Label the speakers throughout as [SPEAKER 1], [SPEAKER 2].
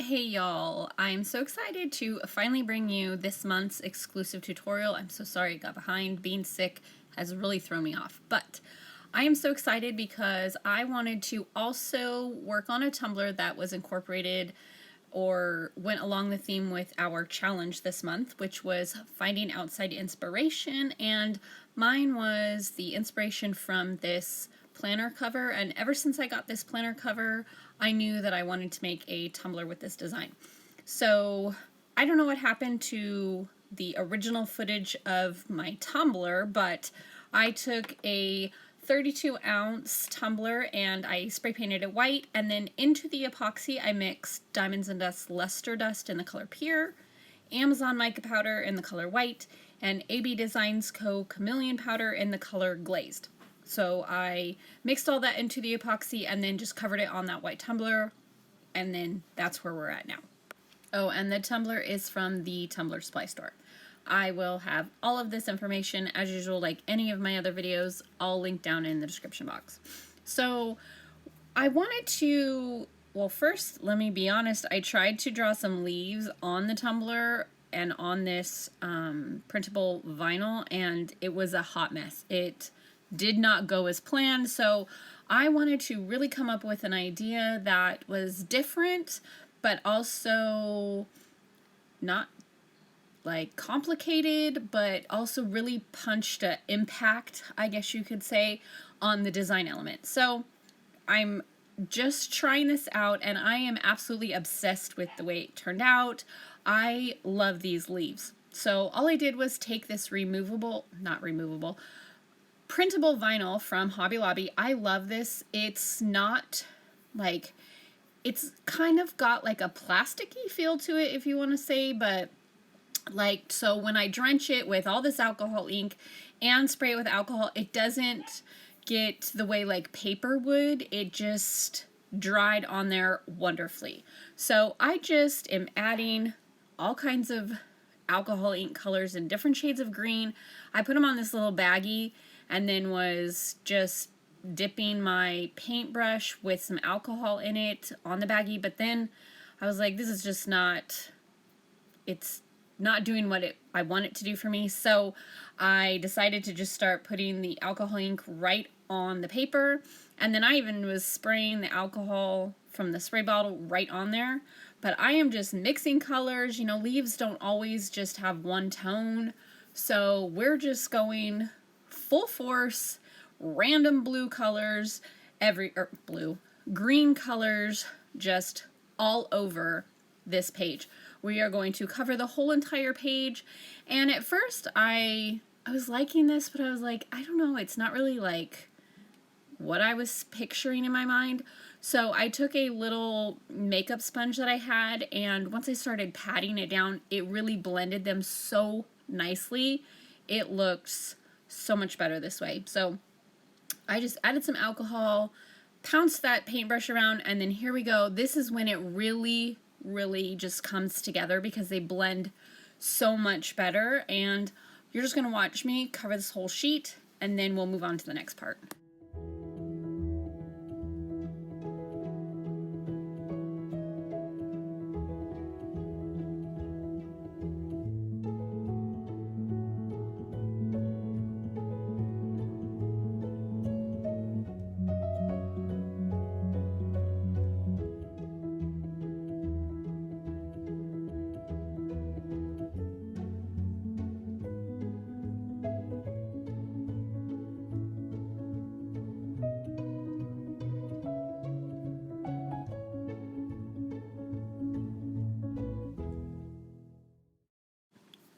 [SPEAKER 1] Hey y'all, I'm so excited to finally bring you this month's exclusive tutorial. I'm so sorry it got behind. Being sick has really thrown me off, but I am so excited because I wanted to also work on a tumbler that was incorporated or went along the theme with our challenge this month, which was finding outside inspiration, and mine was the inspiration from this planner cover. And ever since I got this planner cover, I knew that I wanted to make a tumbler with this design. So I don't know what happened to the original footage of my tumbler, but I took a 32-ounce tumbler and I spray painted it white, and then into the epoxy I mixed Diamonds and Dust Luster Dust in the color Pure, Amazon Mica Powder in the color White, and AB Designs Co. Chameleon Powder in the color Glazed. So I mixed all that into the epoxy and then just covered it on that white tumbler, and then that's where we're at now. Oh, and the tumbler is from the Tumbler Supply Store. I will have all of this information, as usual, like any of my other videos, all linked down in the description box. So I wanted to, well, first, let me be honest, I tried to draw some leaves on the tumbler and on this printable vinyl, and it was a hot mess. It did not go as planned, so I wanted to really come up with an idea that was different, but also not like complicated, but also really punched an impact, I guess you could say, on the design element. So I'm just trying this out, and I am absolutely obsessed with the way it turned out. I love these leaves. So all I did was take this printable vinyl from Hobby Lobby. I love this. It's not like, it's kind of got like a plasticky feel to it, if you want to say, but like, so when I drench it with all this alcohol ink and spray it with alcohol, it doesn't get the way like paper would. It just dried on there wonderfully. So I just am adding all kinds of alcohol ink colors in different shades of green. I put them on this little baggie and then was just dipping my paintbrush with some alcohol in it on the baggie, but then I was like, this is just not, it's not doing what I want it to do for me. So I decided to just start putting the alcohol ink right on the paper, and then I even was spraying the alcohol from the spray bottle right on there. But I am just mixing colors. You know, leaves don't always just have one tone, so we're just going full force, random blue colors, green colors just all over this page. We are going to cover the whole entire page, and at first I was liking this, but I was like, I don't know, it's not really like what I was picturing in my mind. So I took a little makeup sponge that I had, and once I started patting it down, it really blended them so nicely. It looks so much better this way. So I just added some alcohol, pounced that paintbrush around, and then here we go. This is when it really just comes together because they blend so much better. And you're just gonna watch me cover this whole sheet, and then we'll move on to the next part.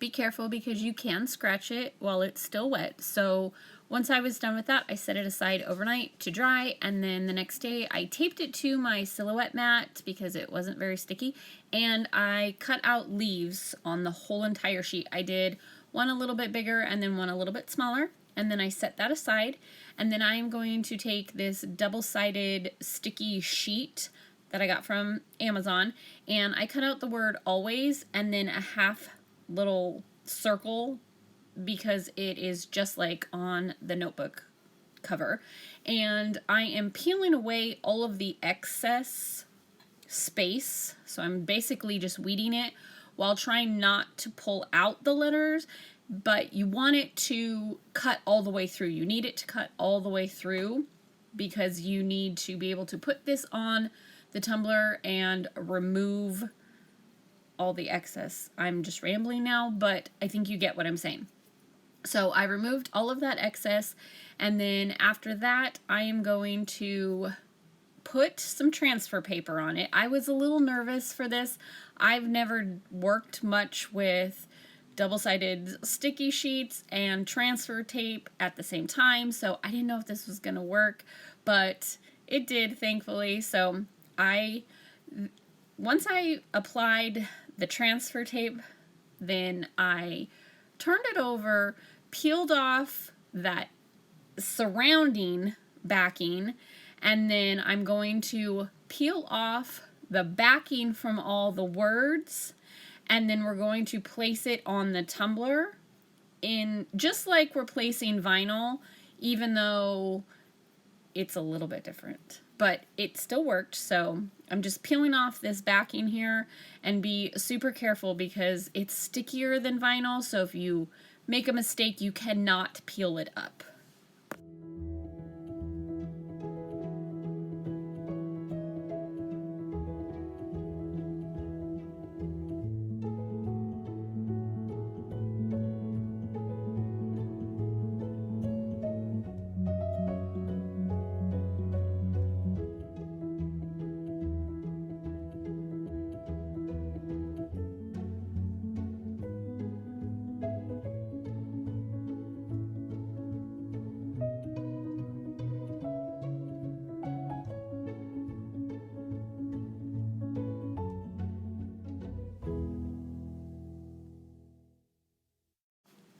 [SPEAKER 1] Be careful because you can scratch it while it's still wet. So once I was done with that, I set it aside overnight to dry, and then the next day I taped it to my silhouette mat because it wasn't very sticky, and I cut out leaves on the whole entire sheet. I did one a little bit bigger and then one a little bit smaller, and then I set that aside, and then I am going to take this double-sided sticky sheet that I got from Amazon, and I cut out the word always and then a half little circle because it is just like on the notebook cover, and I am peeling away all of the excess space. So I'm basically just weeding it while trying not to pull out the letters, but you want it to cut all the way through. You need it to cut all the way through because you need to be able to put this on the tumbler and remove all the excess. I'm just rambling now, but I think you get what I'm saying. So I removed all of that excess, and then after that I am going to put some transfer paper on it. I was a little nervous for this. I've never worked much with double-sided sticky sheets and transfer tape at the same time, so I didn't know if this was gonna work, but it did, thankfully. So once I applied the transfer tape, then I turned it over, peeled off that surrounding backing, and then I'm going to peel off the backing from all the words, and then we're going to place it on the tumbler in just like we're placing vinyl, even though it's a little bit different, but it still worked. So I'm just peeling off this backing here, and be super careful because it's stickier than vinyl, so if you make a mistake you cannot peel it up.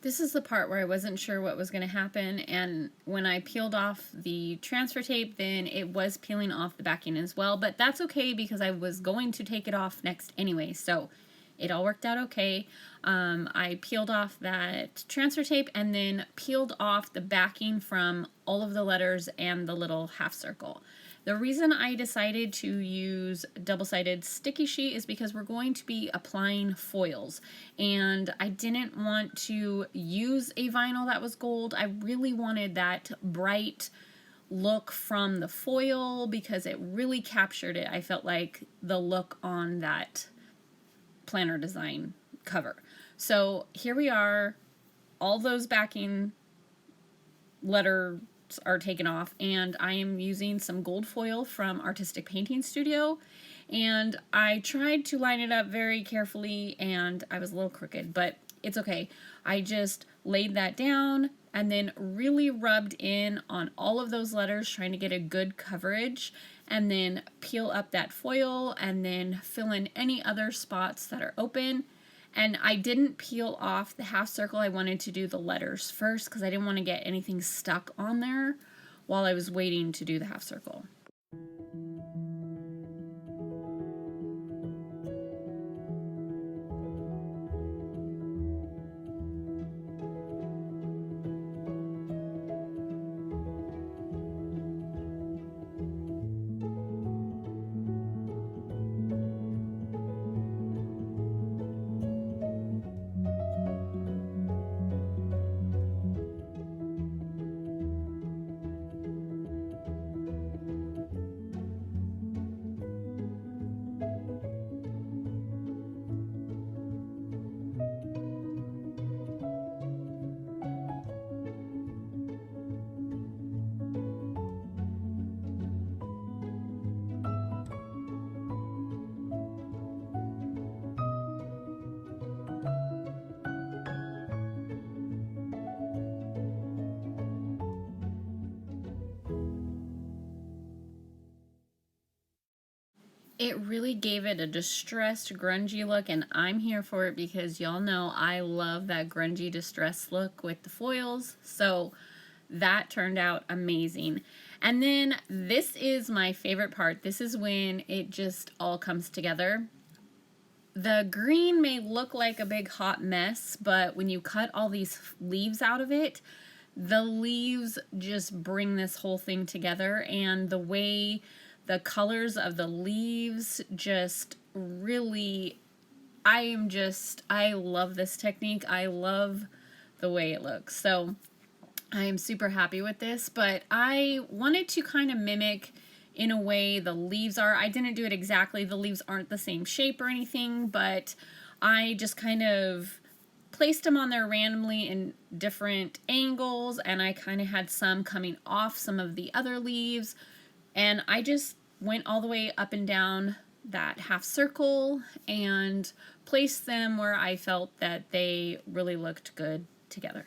[SPEAKER 1] This is the part where I wasn't sure what was going to happen, and when I peeled off the transfer tape, then it was peeling off the backing as well, but that's okay because I was going to take it off next anyway, so it all worked out okay. I peeled off that transfer tape and then peeled off the backing from all of the letters and the little half circle. The reason I decided to use double-sided sticky sheet is because we're going to be applying foils, and I didn't want to use a vinyl that was gold. I really wanted that bright look from the foil because it really captured it. I felt like the look on that planner design cover. So here we are, all those backing letters are taken off, and I am using some gold foil from Artistic Painting Studio, and I tried to line it up very carefully and I was a little crooked, but it's okay. I just laid that down and then really rubbed in on all of those letters, trying to get a good coverage, and then peel up that foil and then fill in any other spots that are open. And I didn't peel off the half circle. I wanted to do the letters first because I didn't want to get anything stuck on there while I was waiting to do the half circle. It really gave it a distressed, grungy look, and I'm here for it because y'all know I love that grungy, distressed look with the foils, so that turned out amazing. And then this is my favorite part. This is when it just all comes together. The green may look like a big hot mess, but when you cut all these leaves out of it, the leaves just bring this whole thing together, and the way The colors of the leaves just really, I love this technique. I love the way it looks. So I am super happy with this, but I wanted to kind of mimic in a way the leaves are. I didn't do it exactly. The leaves aren't the same shape or anything, but I just kind of placed them on there randomly in different angles, and I kind of had some coming off some of the other leaves, and I just went all the way up and down that half circle and placed them where I felt that they really looked good together.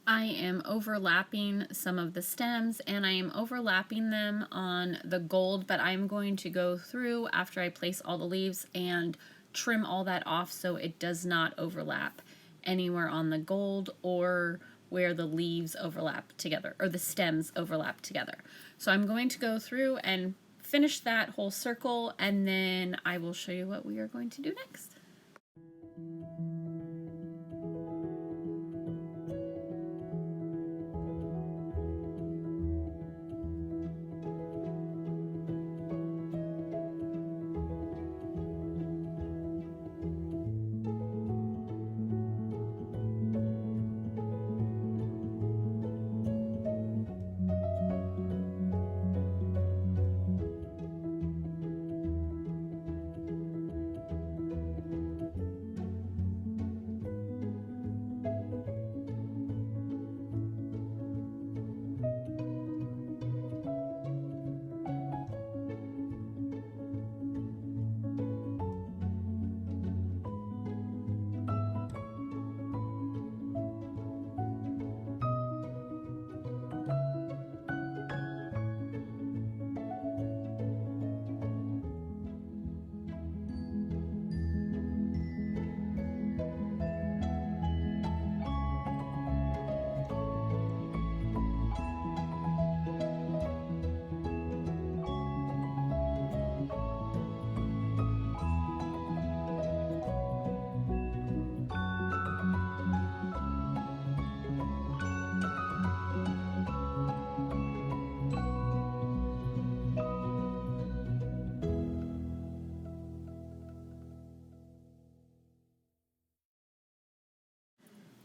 [SPEAKER 1] I am overlapping some of the stems, and I am overlapping them on the gold, but I'm going to go through after I place all the leaves and trim all that off so it does not overlap anywhere on the gold or where the leaves overlap together or the stems overlap together. So I'm going to go through and finish that whole circle, and then I will show you what we are going to do next.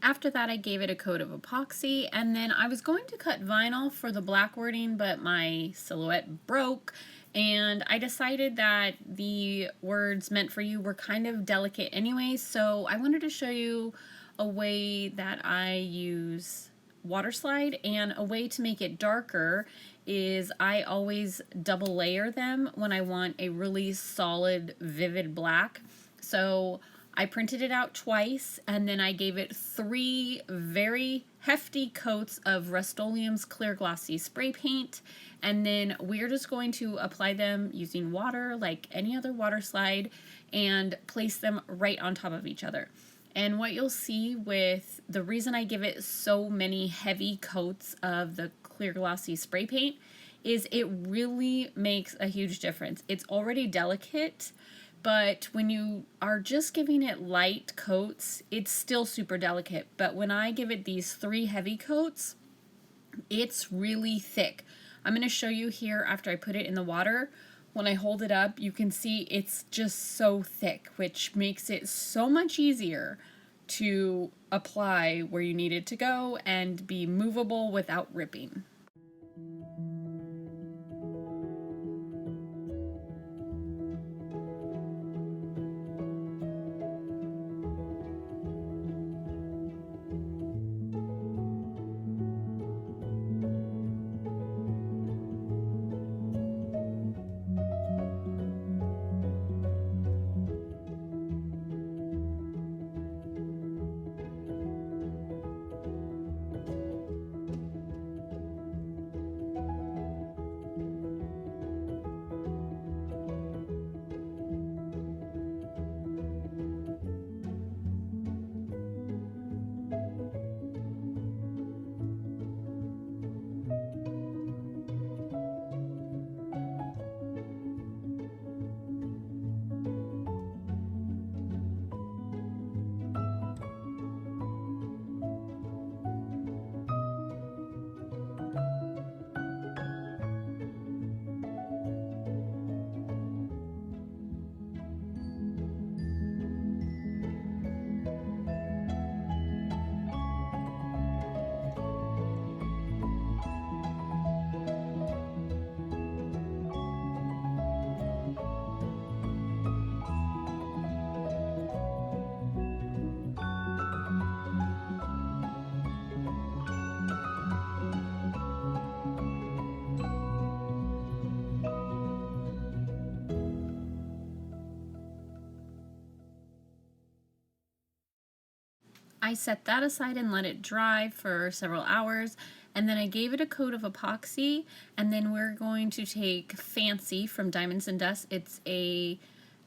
[SPEAKER 1] After that, I gave it a coat of epoxy, and then I was going to cut vinyl for the black wording, but my silhouette broke, and I decided that the words meant for you were kind of delicate anyway, so I wanted to show you a way that I use water slide, and a way to make it darker is I always double layer them when I want a really solid, vivid black. So I printed it out twice, and then I gave it 3 very hefty coats of Rust-Oleum's Clear Glossy spray paint, and then we're just going to apply them using water like any other water slide and place them right on top of each other. And what you'll see with the reason I give it so many heavy coats of the Clear Glossy spray paint is it really makes a huge difference. It's already delicate, but when you are just giving it light coats, it's still super delicate. But when I give it these 3 heavy coats, it's really thick. I'm going to show you here after I put it in the water. When I hold it up, you can see it's just so thick, which makes it so much easier to apply where you need it to go and be movable without ripping. I set that aside and let it dry for several hours, and then I gave it a coat of epoxy, and then we're going to take Fancy from Diamonds and Dust. It's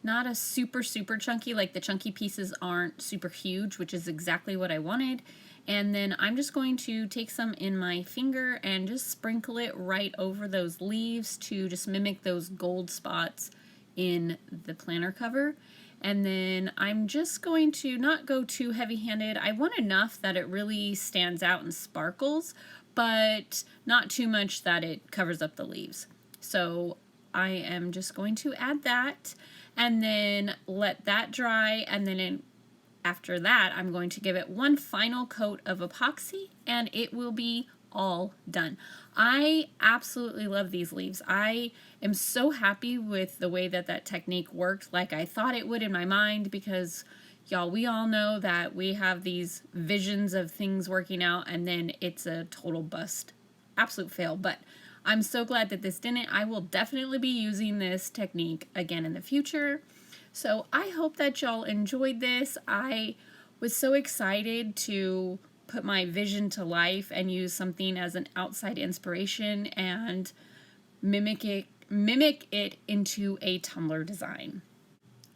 [SPEAKER 1] not a super chunky, like the chunky pieces aren't super huge, which is exactly what I wanted. And then I'm just going to take some in my finger and just sprinkle it right over those leaves to just mimic those gold spots in the planner cover. And then I'm just going to not go too heavy-handed. I want enough that it really stands out and sparkles, but not too much that it covers up the leaves. So I am just going to add that and then let that dry, and then after that I'm going to give it one final coat of epoxy and it will be all done. I absolutely love these leaves. I am so happy with the way that that technique worked like I thought it would in my mind, because y'all, we all know that we have these visions of things working out and then it's a total bust. Absolute fail. But I'm so glad that this didn't. I will definitely be using this technique again in the future. So I hope that y'all enjoyed this. I was so excited to put my vision to life and use something as an outside inspiration and mimic it into a tumbler design.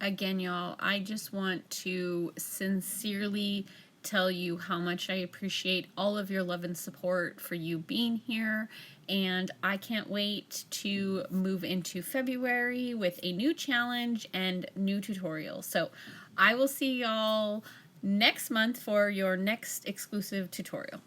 [SPEAKER 1] Again, y'all, I just want to sincerely tell you how much I appreciate all of your love and support for you being here, and I can't wait to move into February with a new challenge and new tutorials. So I will see y'all next month for your next exclusive tutorial.